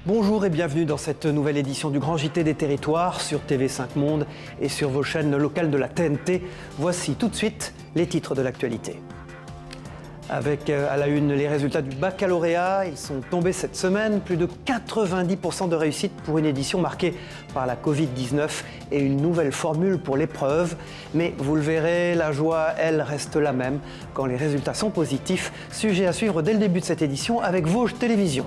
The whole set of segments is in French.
Bonjour et bienvenue dans cette nouvelle édition du Grand JT des Territoires sur TV5 Monde et sur vos chaînes locales de la TNT. Voici tout de suite les titres de l'actualité. Avec à la une les résultats du baccalauréat, ils sont tombés cette semaine. Plus de 90% de réussite pour une édition marquée par la Covid-19 et une nouvelle formule pour l'épreuve. Mais vous le verrez, la joie, elle, reste la même quand les résultats sont positifs. Sujet à suivre dès le début de cette édition avec Vosges Télévisions.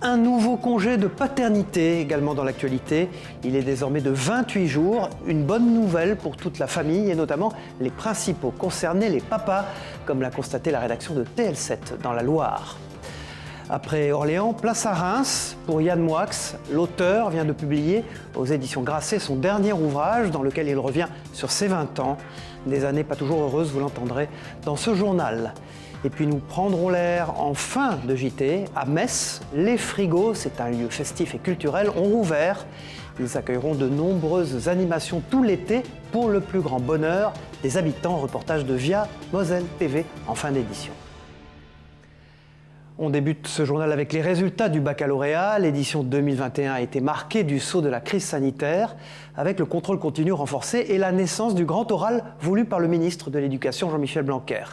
Un nouveau congé de paternité également dans l'actualité. Il est désormais de 28 jours. Une bonne nouvelle pour toute la famille et notamment les principaux concernés, les papas, comme l'a constaté la rédaction de TL7 dans la Loire. Après Orléans, place à Reims pour Yann Moix. L'auteur vient de publier aux éditions Grasset son dernier ouvrage dans lequel il revient sur ses 20 ans. Des années pas toujours heureuses, vous l'entendrez dans ce journal. Et puis nous prendrons l'air en fin de JT à Metz. Les Frigos, c'est un lieu festif et culturel, ont rouvert. Ils accueilleront de nombreuses animations tout l'été pour le plus grand bonheur des habitants. Reportage de Via Moselle TV en fin d'édition. On débute ce journal avec les résultats du baccalauréat. L'édition 2021 a été marquée du sceau de la crise sanitaire avec le contrôle continu renforcé et la naissance du grand oral voulu par le ministre de l'Éducation Jean-Michel Blanquer.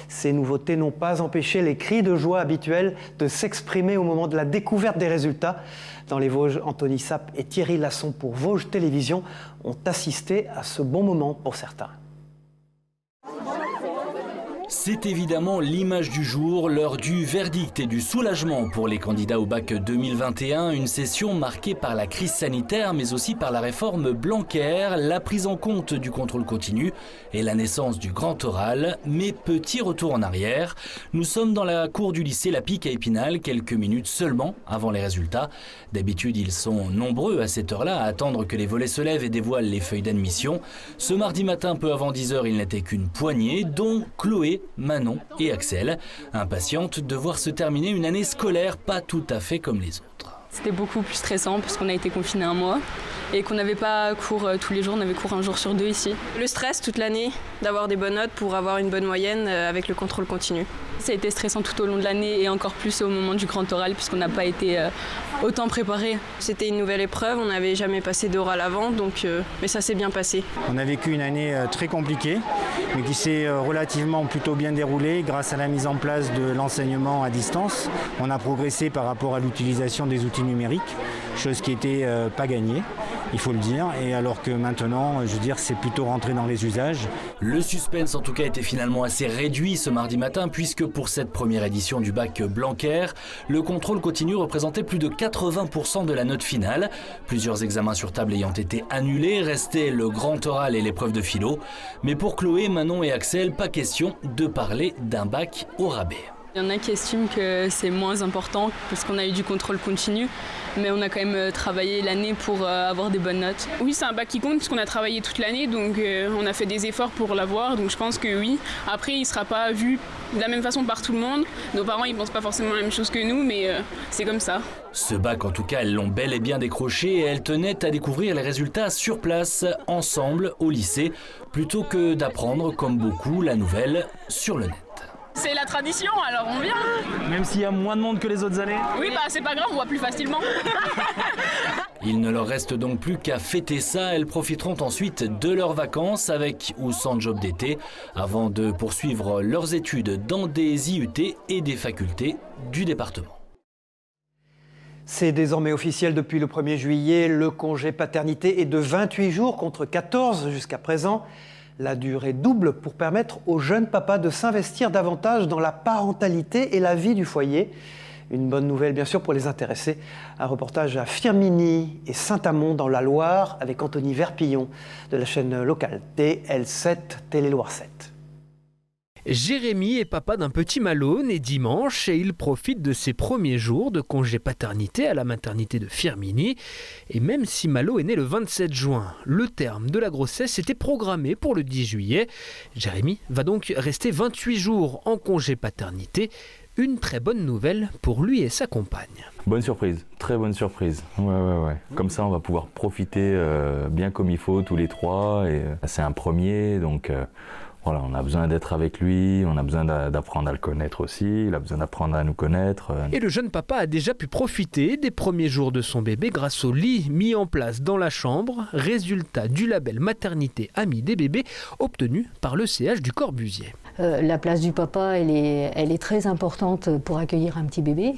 Ces nouveautés n'ont pas empêché les cris de joie habituels de s'exprimer au moment de la découverte des résultats. Dans les Vosges, Anthony Sapp et Thierry Lasson pour Vosges Télévisions ont assisté à ce bon moment pour certains. C'est évidemment l'image du jour, l'heure du verdict et du soulagement pour les candidats au bac 2021. Une session marquée par la crise sanitaire, mais aussi par la réforme Blanquer, la prise en compte du contrôle continu et la naissance du grand oral. Mais petit retour en arrière, nous sommes dans la cour du lycée La Pique à Épinal, quelques minutes seulement avant les résultats. D'habitude, ils sont nombreux à cette heure-là à attendre que les volets se lèvent et dévoilent les feuilles d'admission. Ce mardi matin, peu avant 10h, il n'était qu'une poignée, dont Chloé, Manon et Axel, impatientes de voir se terminer une année scolaire pas tout à fait comme les autres. C'était beaucoup plus stressant parce qu'on a été confinés un mois et qu'on n'avait pas cours tous les jours, on avait cours un jour sur deux ici. Le stress toute l'année, d'avoir des bonnes notes pour avoir une bonne moyenne avec le contrôle continu. Ça a été stressant tout au long de l'année et encore plus au moment du grand oral puisqu'on n'a pas été autant préparé. C'était une nouvelle épreuve, on n'avait jamais passé d'oral avant, mais ça s'est bien passé. On a vécu une année très compliquée, mais qui s'est relativement plutôt bien déroulée grâce à la mise en place de l'enseignement à distance. On a progressé par rapport à l'utilisation des outils numériques, chose qui n'était pas gagnée, il faut le dire, et alors que maintenant, je veux dire, c'est plutôt rentré dans les usages. Le suspense en tout cas était finalement assez réduit ce mardi matin, puisque pour cette première édition du bac Blanquer, le contrôle continu représentait plus de 80% de la note finale. Plusieurs examens sur table ayant été annulés, restait le grand oral et l'épreuve de philo. Mais pour Chloé, Manon et Axel, pas question de parler d'un bac au rabais. Il y en a qui estiment que c'est moins important parce qu'on a eu du contrôle continu, mais on a quand même travaillé l'année pour avoir des bonnes notes. Oui, c'est un bac qui compte puisqu'on a travaillé toute l'année, donc on a fait des efforts pour l'avoir, donc je pense que oui. Après, il ne sera pas vu de la même façon par tout le monde. Nos parents, ils ne pensent pas forcément la même chose que nous, mais c'est comme ça. Ce bac, en tout cas, elles l'ont bel et bien décroché et elles tenaient à découvrir les résultats sur place, ensemble, au lycée, plutôt que d'apprendre, comme beaucoup, la nouvelle sur le net. C'est la tradition, alors on vient. Même s'il y a moins de monde que les autres années? Oui, c'est pas grave, on voit plus facilement. Il ne leur reste donc plus qu'à fêter ça. Elles profiteront ensuite de leurs vacances avec ou sans job d'été avant de poursuivre leurs études dans des IUT et des facultés du département. C'est désormais officiel depuis le 1er juillet. Le congé paternité est de 28 jours contre 14 jusqu'à présent. La durée double pour permettre aux jeunes papas de s'investir davantage dans la parentalité et la vie du foyer. Une bonne nouvelle bien sûr pour les intéressés. Un reportage à Firminy et Saint-Amand dans la Loire avec Anthony Verpillon de la chaîne locale TL7 Télé Loire 7. Jérémy est papa d'un petit Malo né dimanche et il profite de ses premiers jours de congé paternité à la maternité de Firminy. Et même si Malo est né le 27 juin, le terme de la grossesse était programmé pour le 10 juillet. Jérémy va donc rester 28 jours en congé paternité. Une très bonne nouvelle pour lui et sa compagne. Bonne surprise, très bonne surprise. Ouais. Comme ça, on va pouvoir profiter bien comme il faut tous les trois. Et c'est un premier, donc Voilà, on a besoin d'être avec lui, on a besoin d'apprendre à le connaître aussi, il a besoin d'apprendre à nous connaître. Et le jeune papa a déjà pu profiter des premiers jours de son bébé grâce au lit mis en place dans la chambre, résultat du label Maternité Amie des bébés obtenu par le CH du Corbusier. La place du papa, elle est très importante pour accueillir un petit bébé.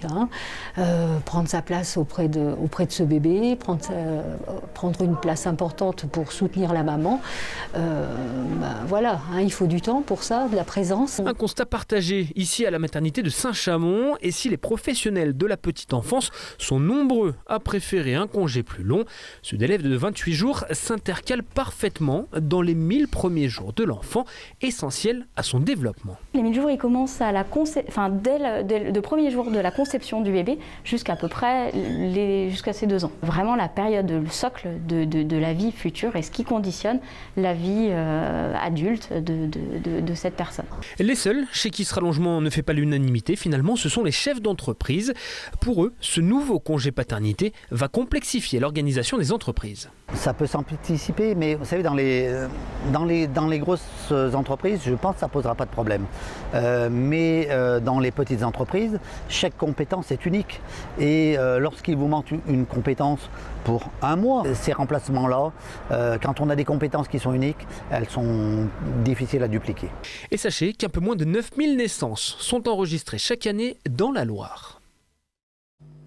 Prendre sa place auprès de ce bébé, prendre une place importante pour soutenir la maman. Voilà, il faut du temps pour ça, de la présence. Un constat partagé ici à la maternité de Saint-Chamond. Et si les professionnels de la petite enfance sont nombreux à préférer un congé plus long, ce délai de 28 jours s'intercale parfaitement dans les 1000 premiers jours de l'enfant, essentiels à son développement. Les 1000 jours, ils commencent à dès le premier jour de la conception du bébé jusqu'à peu près jusqu'à ses 2 ans. Vraiment la période, le socle de la vie future et ce qui conditionne la vie adulte de cette personne. Les seuls chez qui ce rallongement ne fait pas l'unanimité, finalement, ce sont les chefs d'entreprise. Pour eux, ce nouveau congé paternité va complexifier l'organisation des entreprises. Ça peut s'anticiper, mais vous savez, dans les grosses entreprises, je pense que ça ne posera pas de problème. Mais dans les petites entreprises, chaque compétence est unique. Et lorsqu'il vous manque une compétence pour un mois, ces remplacements-là, quand on a des compétences qui sont uniques, elles sont difficiles à dupliquer. Et sachez qu'un peu moins de 9000 naissances sont enregistrées chaque année dans la Loire.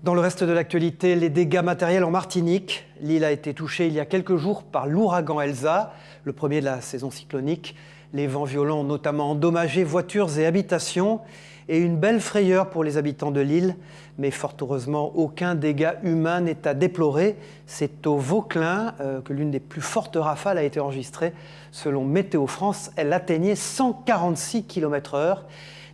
Dans le reste de l'actualité, les dégâts matériels en Martinique. L'île a été touchée il y a quelques jours par l'ouragan Elsa, le premier de la saison cyclonique. Les vents violents ont notamment endommagé voitures et habitations et une belle frayeur pour les habitants de l'île. Mais fort heureusement, aucun dégât humain n'est à déplorer. C'est au Vauclin que l'une des plus fortes rafales a été enregistrée. Selon Météo France, elle atteignait 146 km/h.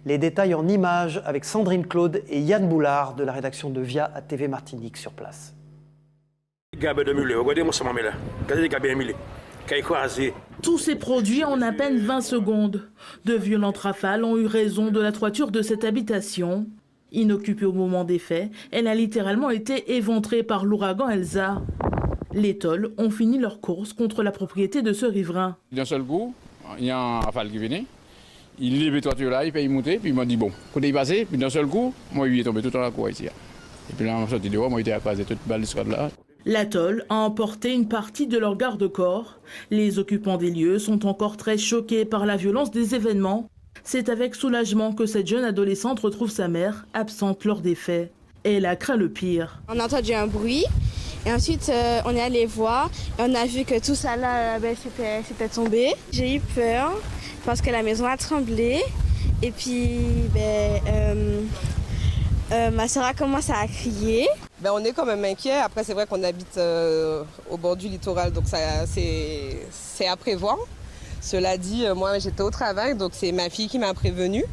Les détails en images avec Sandrine Claude et Yann Boulard de la rédaction de VIA à TV Martinique sur place. Tout s'est produit en à peine 20 secondes. De violentes rafales ont eu raison de la toiture de cette habitation. Inoccupée au moment des faits, elle a littéralement été éventrée par l'ouragan Elsa. Les tôles ont fini leur course contre la propriété de ce riverain. D'un seul coup, il y a un rafale qui venait. Il lève les toitures là, il peut y monter, puis il m'a dit bon, quand il est passé, puis d'un seul coup, moi il est tombé tout dans la cour ici. Et puis là, on sorti dehors, moi il était écrasé toute balustrade là. La tôle a emporté une partie de leur garde-corps. Les occupants des lieux sont encore très choqués par la violence des événements. C'est avec soulagement que cette jeune adolescente retrouve sa mère, absente lors des faits. Elle a craint le pire. On a entendu un bruit, et ensuite on est allé voir, et on a vu que tout ça là, c'était tombé. J'ai eu peur, parce que la maison a tremblé, et puis ma soeur a commencé à crier. On est quand même inquiet. Après, c'est vrai qu'on habite au bord du littoral, donc c'est à prévoir. Cela dit, moi j'étais au travail, donc c'est ma fille qui m'a prévenue.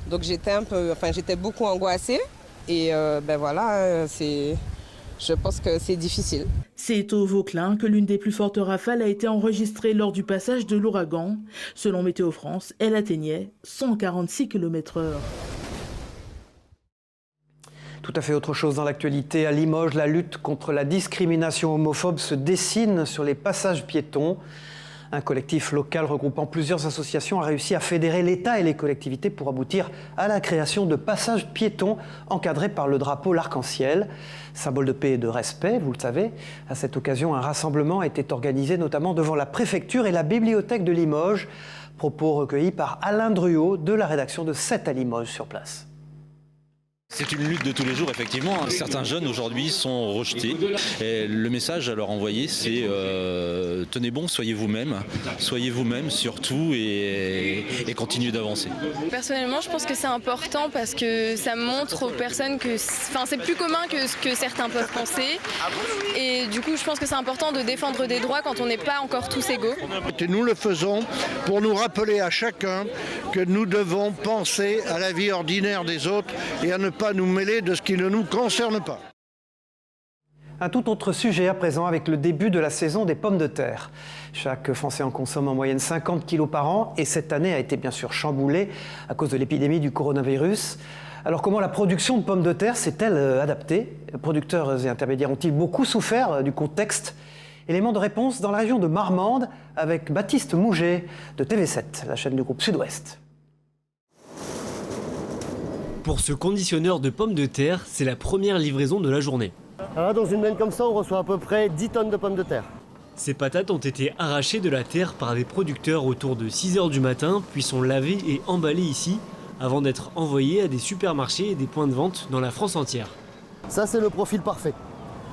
Donc j'étais beaucoup angoissée. Et voilà, je pense que c'est difficile. C'est au Vauclin que l'une des plus fortes rafales a été enregistrée lors du passage de l'ouragan. Selon Météo France, elle atteignait 146 km/h. Tout à fait autre chose dans l'actualité. À Limoges, la lutte contre la discrimination homophobe se dessine sur les passages piétons. Un collectif local regroupant plusieurs associations a réussi à fédérer l'État et les collectivités pour aboutir à la création de passages piétons encadrés par le drapeau l'arc-en-ciel. Symbole de paix et de respect, vous le savez. À cette occasion, un rassemblement a été organisé notamment devant la préfecture et la bibliothèque de Limoges. Propos recueillis par Alain Druot de la rédaction de 7 à Limoges sur place. C'est une lutte de tous les jours, effectivement. Certains jeunes aujourd'hui sont rejetés. Et le message à leur envoyer, c'est tenez bon, soyez vous-même surtout et continuez d'avancer. Personnellement, je pense que c'est important parce que ça montre aux personnes que c'est plus commun que ce que certains peuvent penser. Et du coup, je pense que c'est important de défendre des droits quand on n'est pas encore tous égaux. Et nous le faisons pour nous rappeler à chacun que nous devons penser à la vie ordinaire des autres et à ne pas nous mêler de ce qui ne nous concerne pas. Un tout autre sujet à présent avec le début de la saison des pommes de terre. Chaque Français en consomme en moyenne 50 kg par an et cette année a été bien sûr chamboulée à cause de l'épidémie du coronavirus. Alors comment la production de pommes de terre s'est-elle adaptée ? Producteurs et intermédiaires ont-ils beaucoup souffert du contexte ? Élément de réponse dans la région de Marmande avec Baptiste Mouget de TV7, la chaîne du groupe Sud-Ouest. Pour ce conditionneur de pommes de terre, c'est la première livraison de la journée. Alors là, dans une benne comme ça, on reçoit à peu près 10 tonnes de pommes de terre. Ces patates ont été arrachées de la terre par des producteurs autour de 6 h du matin, puis sont lavées et emballées ici, avant d'être envoyées à des supermarchés et des points de vente dans la France entière. Ça, c'est le profil parfait.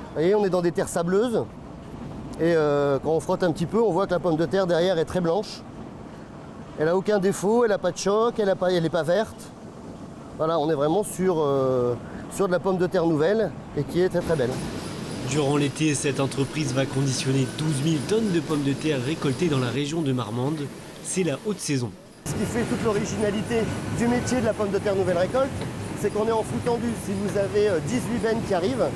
Vous voyez, on est dans des terres sableuses, et quand on frotte un petit peu, on voit que la pomme de terre derrière est très blanche. Elle n'a aucun défaut, elle n'a pas de choc, elle n'est pas verte. Voilà, on est vraiment sur de la pomme de terre nouvelle et qui est très très belle. Durant l'été, cette entreprise va conditionner 12 000 tonnes de pommes de terre récoltées dans la région de Marmande. C'est la haute saison. Ce qui fait toute l'originalité du métier de la pomme de terre nouvelle récolte, c'est qu'on est en flux tendu. Si vous avez 18 bennes qui arrivent,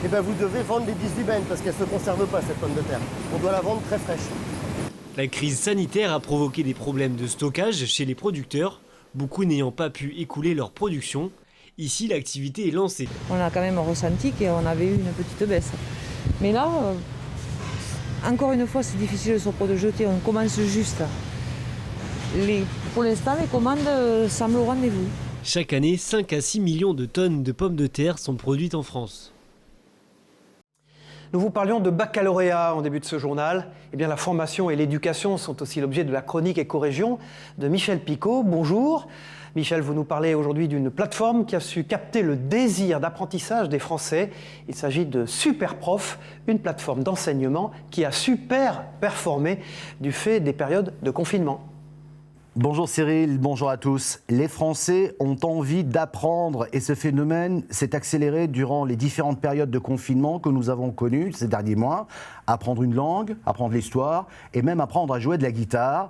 eh ben vous devez vendre les 18 bennes parce qu'elle ne se conserve pas cette pomme de terre. On doit la vendre très fraîche. La crise sanitaire a provoqué des problèmes de stockage chez les producteurs, beaucoup n'ayant pas pu écouler leur production. Ici, l'activité est lancée. On a quand même ressenti qu'on avait eu une petite baisse. Mais là, encore une fois, c'est difficile de se projeter. On commence juste. Pour l'instant, les commandes semblent au rendez-vous. Chaque année, 5 à 6 millions de tonnes de pommes de terre sont produites en France. Nous vous parlions de baccalauréat en début de ce journal. Eh bien, la formation et l'éducation sont aussi l'objet de la chronique Éco-Région de Michel Picot. Bonjour. Michel, vous nous parlez aujourd'hui d'une plateforme qui a su capter le désir d'apprentissage des Français. Il s'agit de Superprof, une plateforme d'enseignement qui a super performé du fait des périodes de confinement. Bonjour Cyril, bonjour à tous. Les Français ont envie d'apprendre et ce phénomène s'est accéléré durant les différentes périodes de confinement que nous avons connues ces derniers mois. Apprendre une langue, apprendre l'histoire et même apprendre à jouer de la guitare.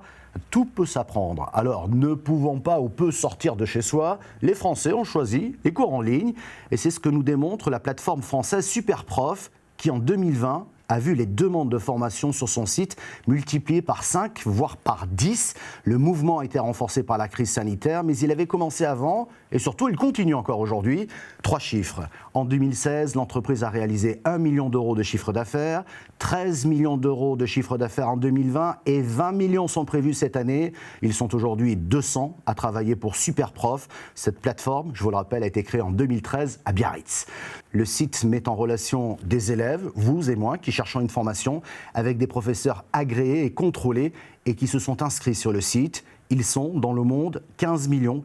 Tout peut s'apprendre. Alors, ne pouvant pas ou peu sortir de chez soi, les Français ont choisi les cours en ligne et c'est ce que nous démontre la plateforme française Superprof qui en 2020 a vu les demandes de formation sur son site multipliées par 5, voire par 10. Le mouvement a été renforcé par la crise sanitaire, mais il avait commencé avant, et surtout il continue encore aujourd'hui. 3 chiffres. En 2016, l'entreprise a réalisé 1 million d'euros de chiffre d'affaires, 13 millions d'euros de chiffre d'affaires en 2020, et 20 millions sont prévus cette année. Ils sont aujourd'hui 200 à travailler pour Superprof. Cette plateforme, je vous le rappelle, a été créée en 2013 à Biarritz. Le site met en relation des élèves, vous et moi, qui cherchons une formation, avec des professeurs agréés et contrôlés et qui se sont inscrits sur le site. Ils sont, dans le monde, 15 millions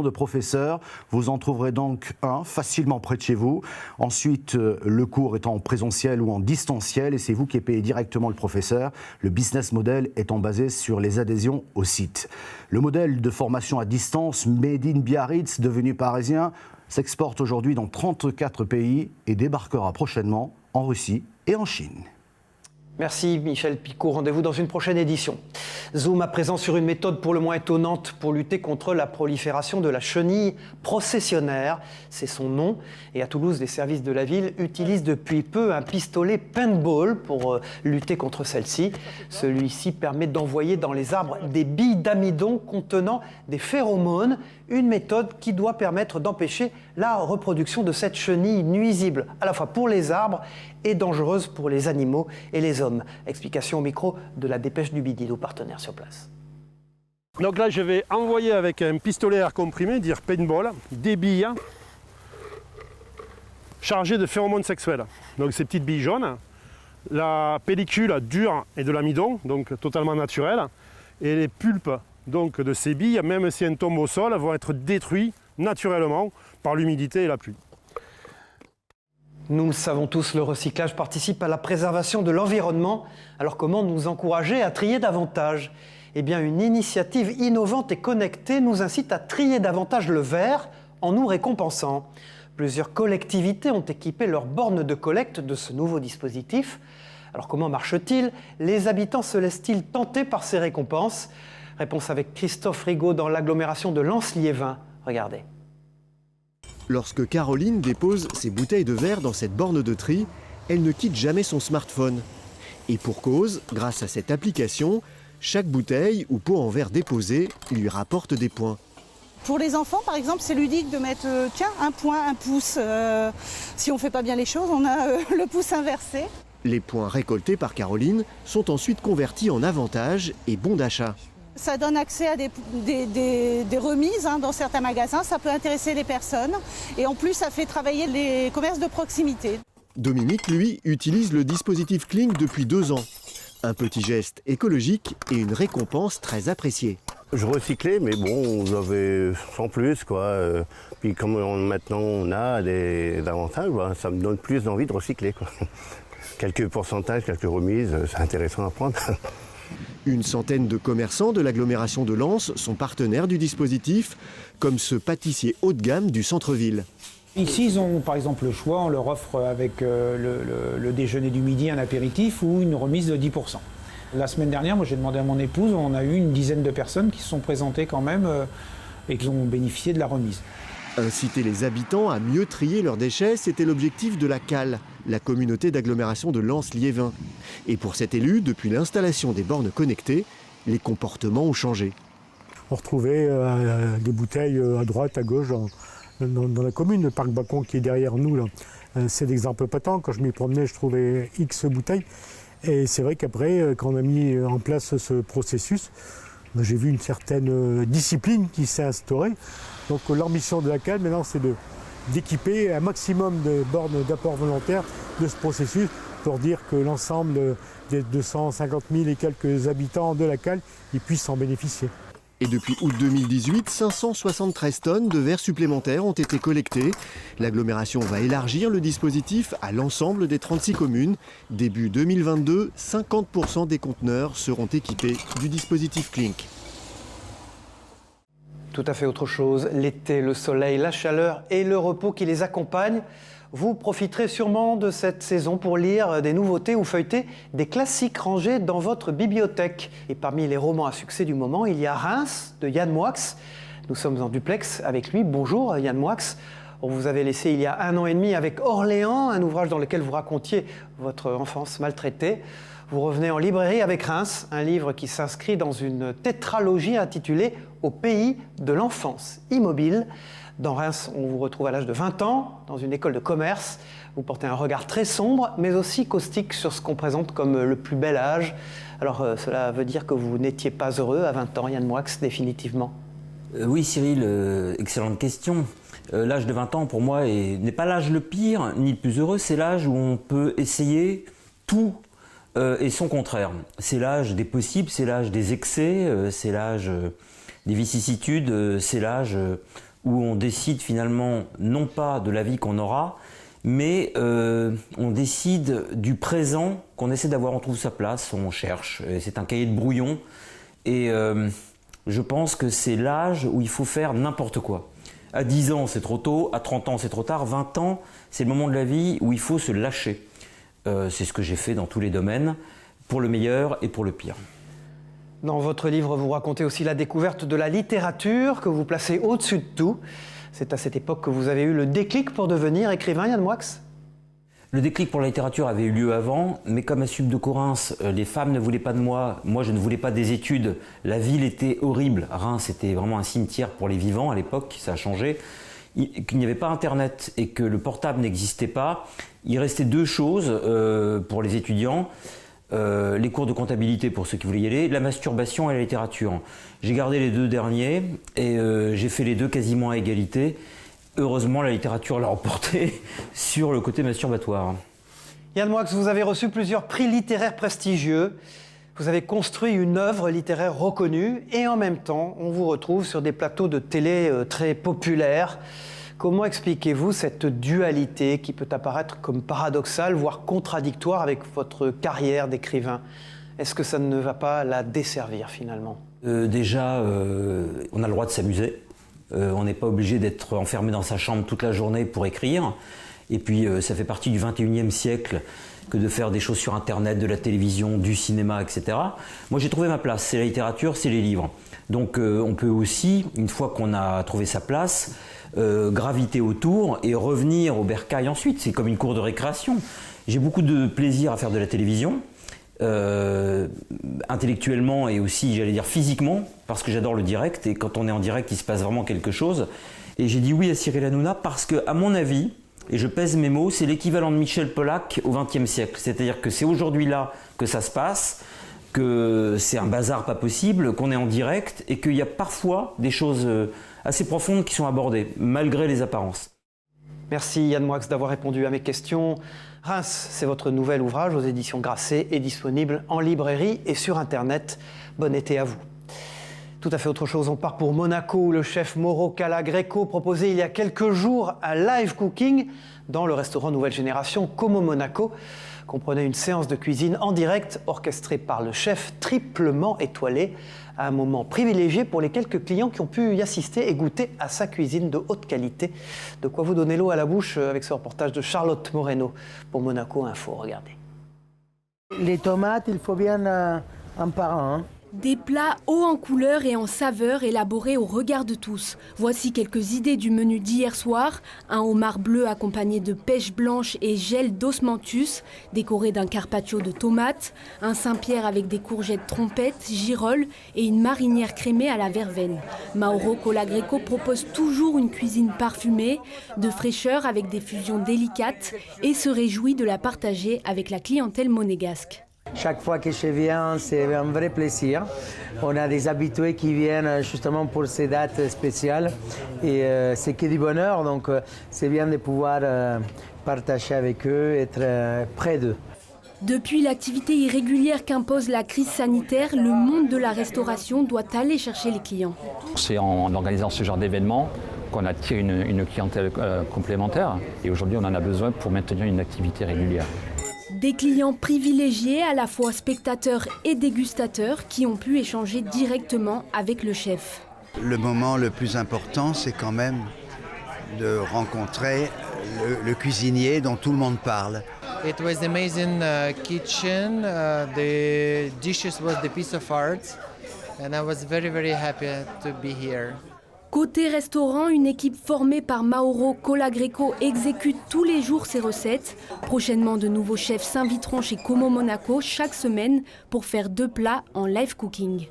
de professeurs. Vous en trouverez donc un facilement près de chez vous. Ensuite, le cours est en présentiel ou en distanciel et c'est vous qui payez directement le professeur. Le business model étant basé sur les adhésions au site. Le modèle de formation à distance Made in Biarritz, devenu parisien, s'exporte aujourd'hui dans 34 pays et débarquera prochainement en Russie et en Chine. Merci Michel Picot, rendez-vous dans une prochaine édition. Zoom à présent sur une méthode pour le moins étonnante pour lutter contre la prolifération de la chenille processionnaire, c'est son nom. Et à Toulouse, les services de la ville utilisent depuis peu un pistolet paintball pour lutter contre celle-ci. Celui-ci permet d'envoyer dans les arbres des billes d'amidon contenant des phéromones, une méthode qui doit permettre d'empêcher la reproduction de cette chenille nuisible, à la fois pour les arbres et dangereuse pour les animaux et les hommes. Explication au micro de la Dépêche du Midi, nos partenaires sur place. Donc là, je vais envoyer avec un pistolet à air comprimé, dire paintball, des billes chargées de phéromones sexuels. Donc ces petites billes jaunes, la pellicule dure et de l'amidon, donc totalement naturelle, et les pulpes donc, de ces billes, même si elles tombent au sol, vont être détruites naturellement par l'humidité et la pluie. Nous le savons tous, le recyclage participe à la préservation de l'environnement. Alors comment nous encourager à trier davantage ? Eh bien, une initiative innovante et connectée nous incite à trier davantage le verre en nous récompensant. Plusieurs collectivités ont équipé leurs bornes de collecte de ce nouveau dispositif. Alors comment marche-t-il ? Les habitants se laissent-ils tenter par ces récompenses ? Réponse avec Christophe Rigaud dans l'agglomération de Lens-Liévin. Regardez. Lorsque Caroline dépose ses bouteilles de verre dans cette borne de tri, elle ne quitte jamais son smartphone. Et pour cause, grâce à cette application, chaque bouteille ou pot en verre déposée lui rapporte des points. Pour les enfants, par exemple, c'est ludique de mettre un point, un pouce. Si on ne fait pas bien les choses, on a le pouce inversé. Les points récoltés par Caroline sont ensuite convertis en avantages et bons d'achat. Ça donne accès à des remises dans certains magasins, ça peut intéresser les personnes et en plus ça fait travailler les commerces de proximité. Dominique, lui, utilise le dispositif Cling depuis 2 ans. Un petit geste écologique et une récompense très appréciée. Je recyclais, mais bon, j'avais sans plus, quoi. Puis comme maintenant on a des avantages, ça me donne plus d'envie de recycler, quoi. Quelques pourcentages, quelques remises, c'est intéressant à prendre. Une centaine de commerçants de l'agglomération de Lens sont partenaires du dispositif, comme ce pâtissier haut de gamme du centre-ville. Ici, ils ont par exemple le choix, on leur offre avec le déjeuner du midi un apéritif ou une remise de 10%. La semaine dernière, moi j'ai demandé à mon épouse, on a eu une dizaine de personnes qui se sont présentées quand même et qui ont bénéficié de la remise. Inciter les habitants à mieux trier leurs déchets, c'était l'objectif de la CAL, la communauté d'agglomération de Lens-Liévin. Et pour cet élu, depuis l'installation des bornes connectées, les comportements ont changé. On retrouvait des bouteilles à droite, à gauche, dans la commune. Le parc Bacon qui est derrière nous, là, c'est l'exemple patent. Quand je m'y promenais, je trouvais X bouteilles. Et c'est vrai qu'après, quand on a mis en place ce processus, j'ai vu une certaine discipline qui s'est instaurée. Donc leur mission de la CAL, maintenant, c'est d'équiper un maximum de bornes d'apport volontaire de ce processus pour dire que l'ensemble des 250 000 et quelques habitants de la CAL puissent en bénéficier. Et depuis août 2018, 573 tonnes de verre supplémentaires ont été collectées. L'agglomération va élargir le dispositif à l'ensemble des 36 communes. Début 2022, 50% des conteneurs seront équipés du dispositif Clink. Tout à fait autre chose. L'été, le soleil, la chaleur et le repos qui les accompagnent. Vous profiterez sûrement de cette saison pour lire des nouveautés ou feuilleter des classiques rangés dans votre bibliothèque. Et parmi les romans à succès du moment, il y a Reims de Yann Moix. Nous sommes en duplex avec lui. Bonjour Yann Moix. On vous avait laissé il y a 1 an et demi avec Orléans, un ouvrage dans lequel vous racontiez votre enfance maltraitée. Vous revenez en librairie avec Reims, un livre qui s'inscrit dans une tétralogie intitulée « Au pays de l'enfance immobile ». Dans Reims, on vous retrouve à l'âge de 20 ans, dans une école de commerce. Vous portez un regard très sombre, mais aussi caustique sur ce qu'on présente comme le plus bel âge. Alors, cela veut dire que vous n'étiez pas heureux à 20 ans, Yann Moix, définitivement? Oui, Cyril, excellente question. L'âge de 20 ans, pour moi, n'est pas l'âge le pire, ni le plus heureux. C'est l'âge où on peut essayer tout et son contraire. C'est l'âge des possibles, c'est l'âge des excès, c'est l'âge des vicissitudes, c'est l'âge où on décide finalement non pas de la vie qu'on aura, mais on décide du présent qu'on essaie d'avoir, on trouve sa place, on cherche. C'est un cahier de brouillon et je pense que c'est l'âge où il faut faire n'importe quoi. À 10 ans, c'est trop tôt, à 30 ans, c'est trop tard, 20 ans, c'est le moment de la vie où il faut se lâcher. C'est ce que j'ai fait dans tous les domaines, pour le meilleur et pour le pire. Dans votre livre, vous racontez aussi la découverte de la littérature que vous placez au-dessus de tout. C'est à cette époque que vous avez eu le déclic pour devenir écrivain, Yann Moix? Le déclic pour la littérature avait eu lieu avant, mais comme à Sup de Corinth, les femmes ne voulaient pas de moi, moi je ne voulais pas des études, la ville était horrible. Reims était vraiment un cimetière pour les vivants à l'époque, ça a changé. Qu'il n'y avait pas internet et que le portable n'existait pas, il restait 2 choses pour les étudiants. Les cours de comptabilité pour ceux qui voulaient y aller, la masturbation et la littérature. J'ai gardé les 2 derniers et j'ai fait les 2 quasiment à égalité. Heureusement, la littérature l'a emporté sur le côté masturbatoire. Yann Moix, vous avez reçu plusieurs prix littéraires prestigieux. Vous avez construit une œuvre littéraire reconnue et en même temps, on vous retrouve sur des plateaux de télé très populaires. Comment expliquez-vous cette dualité qui peut apparaître comme paradoxale, voire contradictoire avec votre carrière d'écrivain? Est-ce que ça ne va pas la desservir finalement? Déjà, on a le droit de s'amuser. On n'est pas obligé d'être enfermé dans sa chambre toute la journée pour écrire. Et puis, ça fait partie du 21e siècle que de faire des choses sur Internet, de la télévision, du cinéma, etc. Moi, j'ai trouvé ma place. C'est la littérature, c'est les livres. Donc, on peut aussi, une fois qu'on a trouvé sa place, graviter autour et revenir au bercail ensuite. C'est comme une cour de récréation. J'ai beaucoup de plaisir à faire de la télévision, intellectuellement et aussi, j'allais dire, physiquement, parce que j'adore le direct. Et quand on est en direct, il se passe vraiment quelque chose. Et j'ai dit oui à Cyril Hanouna parce que, à mon avis, Et je pèse mes mots, c'est l'équivalent de Michel Polac au XXe siècle. C'est-à-dire que c'est aujourd'hui là que ça se passe, que c'est un bazar pas possible, qu'on est en direct et qu'il y a parfois des choses assez profondes qui sont abordées, malgré les apparences. Merci Yann Moix d'avoir répondu à mes questions. Reims, c'est votre nouvel ouvrage aux éditions Grasset et disponible en librairie et sur Internet. Bon été à vous. Tout à fait autre chose, on part pour Monaco où le chef Mauro Calagrecco proposait il y a quelques jours un live cooking dans le restaurant Nouvelle Génération Como Monaco. Comprenait une séance de cuisine en direct orchestrée par le chef triplement étoilé. Un moment privilégié pour les quelques clients qui ont pu y assister et goûter à sa cuisine de haute qualité. De quoi vous donner l'eau à la bouche avec ce reportage de Charlotte Moreno pour Monaco Info. Regardez. Les tomates, il faut bien un par un. Hein. Des plats hauts en couleur et en saveur élaborés au regard de tous. Voici quelques idées du menu d'hier soir. Un homard bleu accompagné de pêche blanche et gel d'osmanthus, décoré d'un carpaccio de tomates, un Saint-Pierre avec des courgettes trompettes, girolles et une marinière crémée à la verveine. Mauro Calagrecco propose toujours une cuisine parfumée, de fraîcheur avec des fusions délicates et se réjouit de la partager avec la clientèle monégasque. Chaque fois que je viens, c'est un vrai plaisir. On a des habitués qui viennent justement pour ces dates spéciales et c'est que du bonheur, donc c'est bien de pouvoir partager avec eux, être près d'eux. Depuis l'activité irrégulière qu'impose la crise sanitaire, le monde de la restauration doit aller chercher les clients. C'est en organisant ce genre d'événements qu'on attire une clientèle complémentaire et aujourd'hui on en a besoin pour maintenir une activité régulière. Des clients privilégiés, à la fois spectateurs et dégustateurs, qui ont pu échanger directement avec le chef. Le moment le plus important, c'est quand même de rencontrer le cuisinier dont tout le monde parle. It was an amazing kitchen. The dishes was the piece of art, and I was very, very happy to be here. Côté restaurant, une équipe formée par Mauro Calagrecco exécute tous les jours ses recettes. Prochainement, de nouveaux chefs s'inviteront chez Como Monaco chaque semaine pour faire 2 plats en live cooking.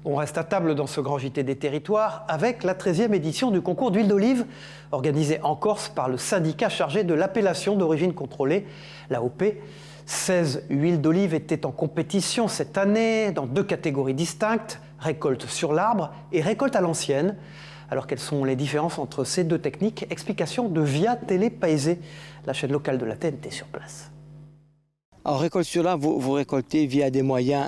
On reste à table dans ce grand JT des territoires avec la 13e édition du concours d'huile d'olive organisé en Corse par le syndicat chargé de l'appellation d'origine contrôlée, l'AOP. 16 huiles d'olive étaient en compétition cette année dans 2 catégories distinctes, récolte sur l'arbre et récolte à l'ancienne. Alors quelles sont les différences entre ces 2 techniques? Explication de Via Télé Paese, la chaîne locale de la TNT sur place. En récolte sur l'arbre, vous récoltez via des moyens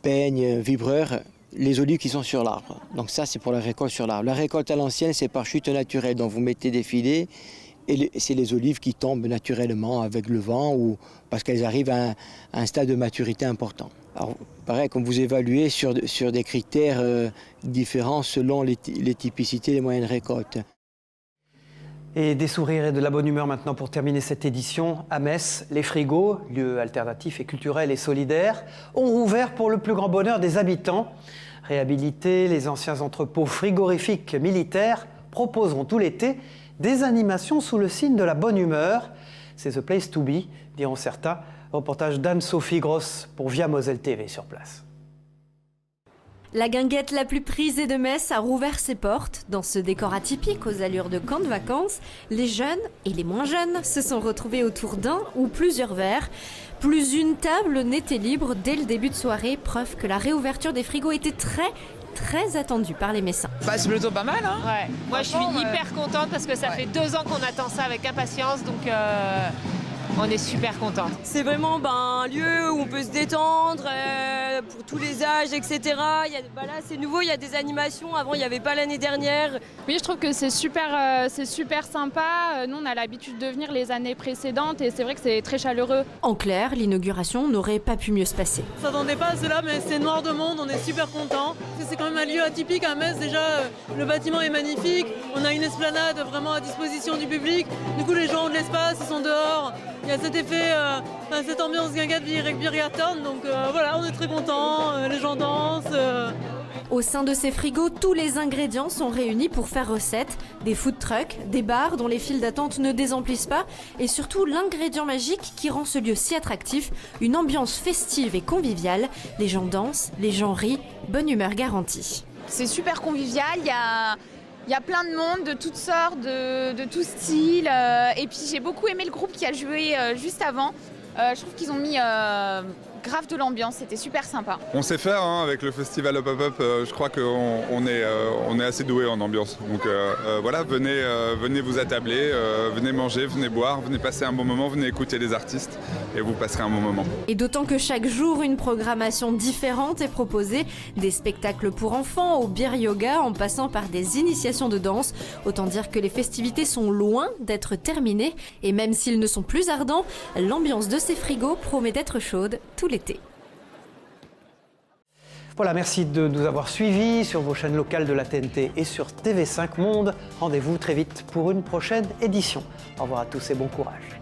peigne, vibreur, les olives qui sont sur l'arbre. Donc ça c'est pour la récolte sur l'arbre. La récolte à l'ancienne c'est par chute naturelle, donc vous mettez des filets et c'est les olives qui tombent naturellement avec le vent ou parce qu'elles arrivent à un stade de maturité important. Alors pareil, comme vous évaluez sur des critères différents selon les typicités des moyens de récolte. Et des sourires et de la bonne humeur maintenant pour terminer cette édition. À Metz, les frigos, lieux alternatifs et culturels et solidaires, ont rouvert pour le plus grand bonheur des habitants. Réhabilités, les anciens entrepôts frigorifiques militaires proposeront tout l'été des animations sous le signe de la bonne humeur. C'est the place to be, diront certains. Reportage d'Anne-Sophie Gross pour Via Moselle TV sur place. La guinguette la plus prisée de Metz a rouvert ses portes. Dans ce décor atypique aux allures de camp de vacances, les jeunes et les moins jeunes se sont retrouvés autour d'un ou plusieurs verres. Plus une table n'était libre dès le début de soirée, preuve que la réouverture des frigos était très attendue par les Messins. Bah, c'est plutôt pas mal, hein. Ouais. Moi je suis hyper contente parce que ça fait 2 ans qu'on attend ça avec impatience, donc on est super contente. C'est vraiment un lieu où on peut se détendre pour tous les âges, etc. Là, c'est nouveau, il y a des animations. Avant, il n'y avait pas l'année dernière. Oui, je trouve que c'est super sympa. Nous, on a l'habitude de venir les années précédentes et c'est vrai que c'est très chaleureux. En clair, l'inauguration n'aurait pas pu mieux se passer. On ne s'attendait pas à cela, mais c'est noir de monde. On est super contents. C'est quand même un lieu atypique à Metz. Déjà, le bâtiment est magnifique. On a une esplanade vraiment à disposition du public. Du coup, les gens ont de l'espace, ils sont dehors. Il y a cet effet, cette ambiance guinguette Birgerton, donc voilà, on est très contents, les gens dansent. Au sein de ces frigos, tous les ingrédients sont réunis pour faire recette. Des food trucks, des bars dont les files d'attente ne désemplissent pas et surtout l'ingrédient magique qui rend ce lieu si attractif, une ambiance festive et conviviale. Les gens dansent, les gens rient, bonne humeur garantie. C'est super convivial, il y a Il y a plein de monde, de toutes sortes, de tout style. Et puis j'ai beaucoup aimé le groupe qui a joué juste avant. Je trouve qu'ils ont mis grave de l'ambiance, c'était super sympa. On sait faire avec le festival Hop Hop Hop, je crois qu'on est assez doué en ambiance. Donc voilà, venez vous attabler, venez manger, venez boire, venez passer un bon moment, venez écouter les artistes et vous passerez un bon moment. Et d'autant que chaque jour, une programmation différente est proposée, des spectacles pour enfants au beer yoga en passant par des initiations de danse. Autant dire que les festivités sont loin d'être terminées et même s'ils ne sont plus ardents, l'ambiance de ces frigos promet d'être chaude tout l'été. Voilà, merci de nous avoir suivis sur vos chaînes locales de la TNT et sur TV5 Monde. Rendez-vous très vite pour une prochaine édition. Au revoir à tous et bon courage.